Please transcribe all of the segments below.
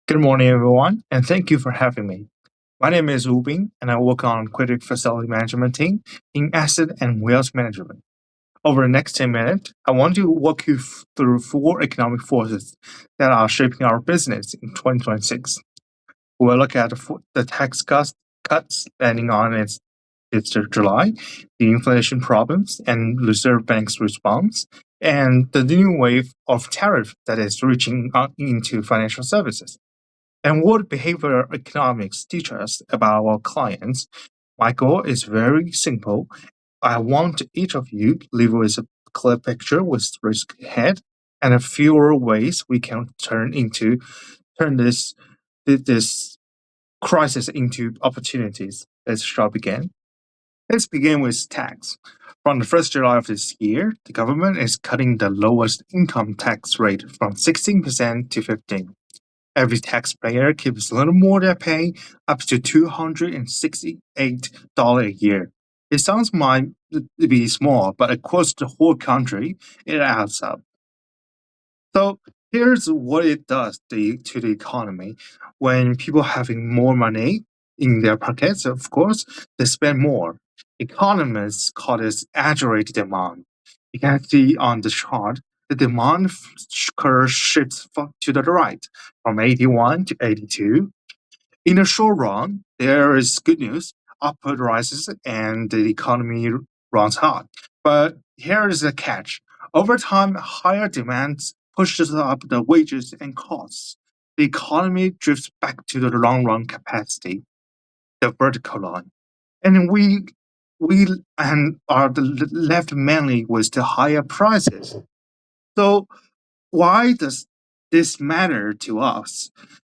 Good morning, everyone, and thank you for having me. My name is Wubin, and I work on credit facility management team in asset and wealth management. Over the next 10 minutes, I want to walk you through four economic forces that are shaping our business in 2026. We'll look at the tax cuts landing on its July, the inflation problems and Reserve Bank's response, and the new wave of tariff that is reaching into financial services. And what behavioral economics teach us about our clients. My goal is very simple. I want each of you live with a clear picture with risk ahead and a fewer ways we can turn this crisis into opportunities. Shall begin. Let's begin with tax. From the 1st July of this year, the government is cutting the lowest income tax rate from 16% to 15%. Every taxpayer keeps a little more they pay, up to $268 a year. It sounds might be small, but across the whole country, it adds up. So here's what it does to the economy. When people having more money in their pockets, of course, they spend more. Economists call this exaggerated demand. You can see on the chart the demand curve shifts to the right from 81 to 82. In the short run, there is good news. Upward rises and the economy runs hot. But here is the catch. Over time, higher demand pushes up the wages and costs. The economy drifts back to the long-run capacity, the vertical line. And we are left mainly with the higher prices. So why does this matter to us?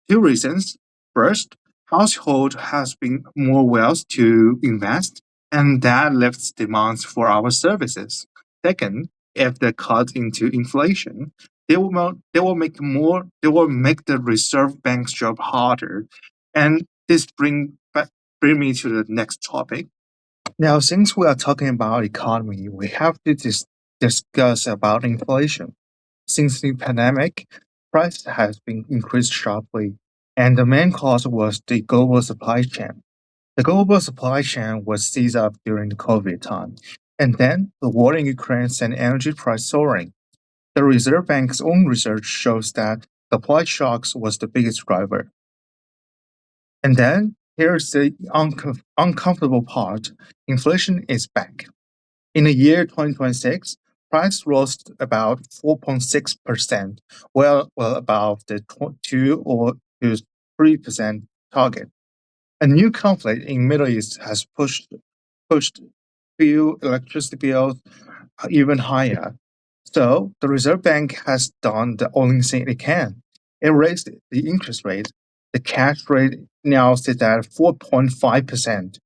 Two reasons. First, household has been more wealth to invest, and that lifts demands for our services. Second, if they cut into inflation, they will make the Reserve Bank's job harder. And this bring me to the next topic. Now, since we are talking about economy, we have to discuss about inflation. Since the pandemic, price has been increased sharply, and the main cause was the global supply chain. The global supply chain was seized up during the COVID time, and then the war in Ukraine sent energy price soaring. The Reserve Bank's own research shows that supply shocks was the biggest driver. And then here's the uncomfortable part. Inflation is back. In the year 2026, price rose about 4.6%, well above the 2 or 3% target. A new conflict in Middle East has pushed fuel electricity bills even higher. So the Reserve Bank has done the only thing it can. It raised the interest rate. The cash rate now sits at 4.5%.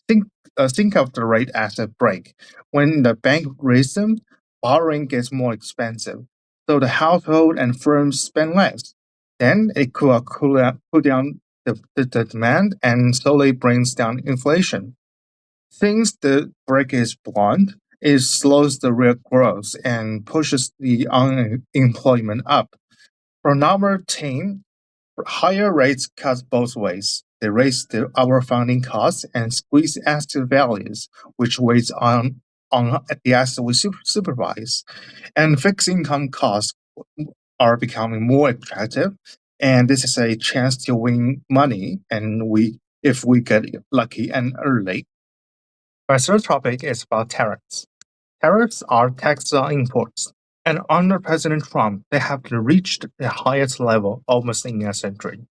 Think of the rate as a break. When the bank raises them, borrowing gets more expensive. So the household and firms spend less. Then it could cool down the demand and slowly brings down inflation. Since the break is blunt, it slows the real growth and pushes the unemployment up. From our team, higher rates cut both ways. They raise our funding costs and squeeze asset values, which weighs on the asset we supervise. And fixed income costs are becoming more attractive, and this is a chance to win money, and if we get lucky and early. My third topic is about tariffs. Tariffs are taxes on imports. And under President Trump, they have reached the highest level almost in a century.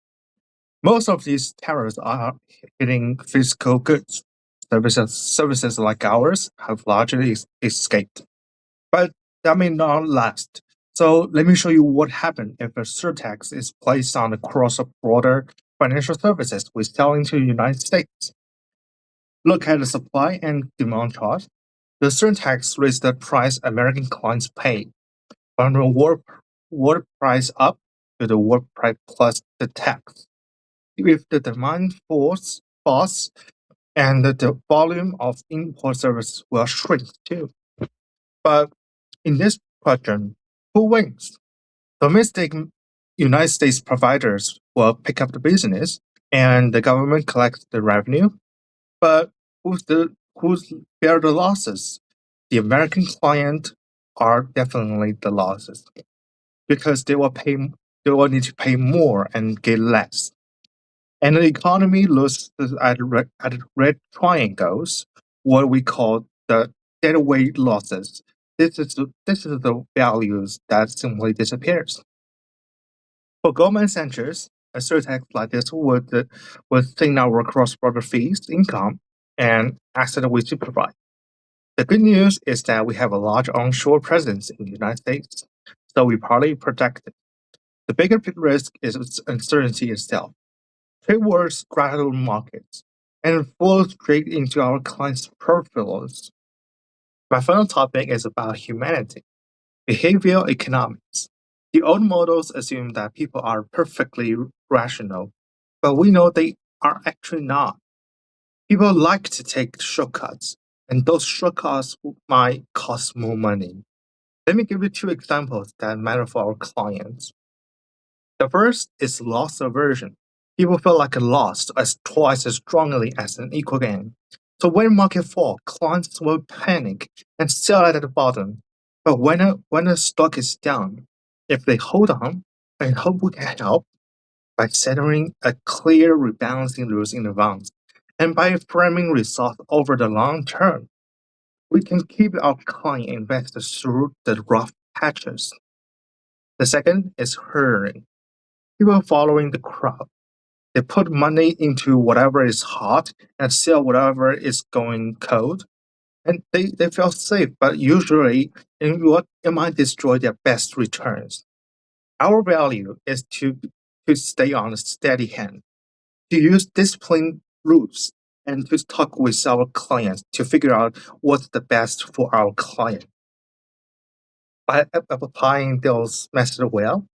Most of these tariffs are hitting physical goods. Services like ours have largely escaped. But that may not last. So let me show you what happens if a surtax is placed on cross-border financial services we sell into the United States. Look at the supply and demand chart. The surtax raises the price American clients pay. From the world price up to the world price plus the tax. If the demand falls, and the volume of import services will shrink too. But in this question, who wins? Domestic United States providers will pick up the business and the government collects the revenue. But who's bear the losses? The American client are definitely the losses because they will need to pay more and get less. And the economy looks at red triangles, what we call the deadweight losses. This is the values that simply disappears. For Goldman Sachs, a surtax like this would thin our cross-border fees, income, and asset we supervise. The good news is that we have a large onshore presence in the United States, so we're partly protected. The bigger risk is uncertainty itself. Trade wars straddle markets and flow straight into our clients' portfolios. My final topic is about humanity, behavioral economics. The old models assume that people are perfectly rational, but we know they are actually not. People like to take shortcuts, and those shortcuts might cost more money. Let me give you two examples that matter for our clients. The first is loss aversion. People feel like a loss as twice as strongly as an equal gain. So when market fall, clients will panic and sell at the bottom. But when a stock is down, if they hold on and hope we can help by setting a clear rebalancing rules in advance and by framing results over the long term, we can keep our client investors through the rough patches. The second is hurrying. People following the crowd. They put money into whatever is hot and sell whatever is going cold. And they feel safe, but usually it might destroy their best returns. Our value is to stay on a steady hand, to use disciplined rules, and to talk with our clients to figure out what's the best for our client. By applying those methods well,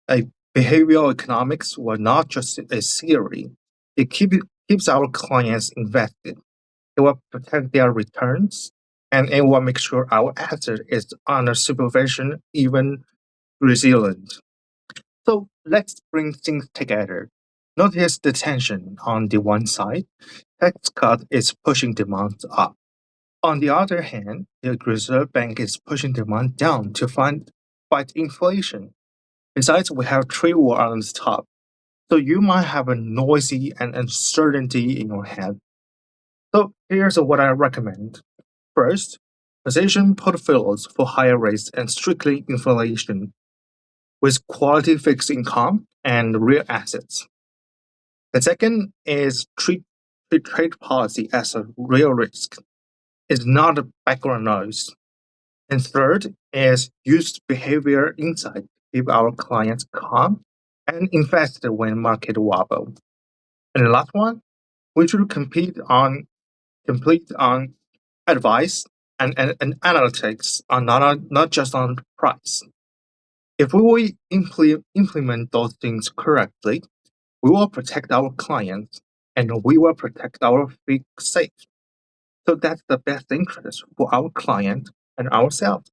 a behavioral economics will not just a theory. Keeps our clients invested. It will protect their returns, and it will make sure our asset is under supervision, even resilient. So let's bring things together. Notice the tension on the one side. Tax cut is pushing demand up. On the other hand, the Reserve Bank is pushing demand down to fight inflation. Besides, we have trade war on the top. So you might have a noisy and uncertainty in your head. So here's what I recommend. First, position portfolios for higher rates and strictly inflation with quality fixed income and real assets. The second is treat trade policy as a real risk. It's not a background noise. And third is use behavior insight to keep our clients calm and invested when market wobble. And the last one, we should complete on advice and analytics on not just on price. If we will implement those things correctly, we will protect our clients and we will protect our feet safe. So that's the best interest for our client and ourselves.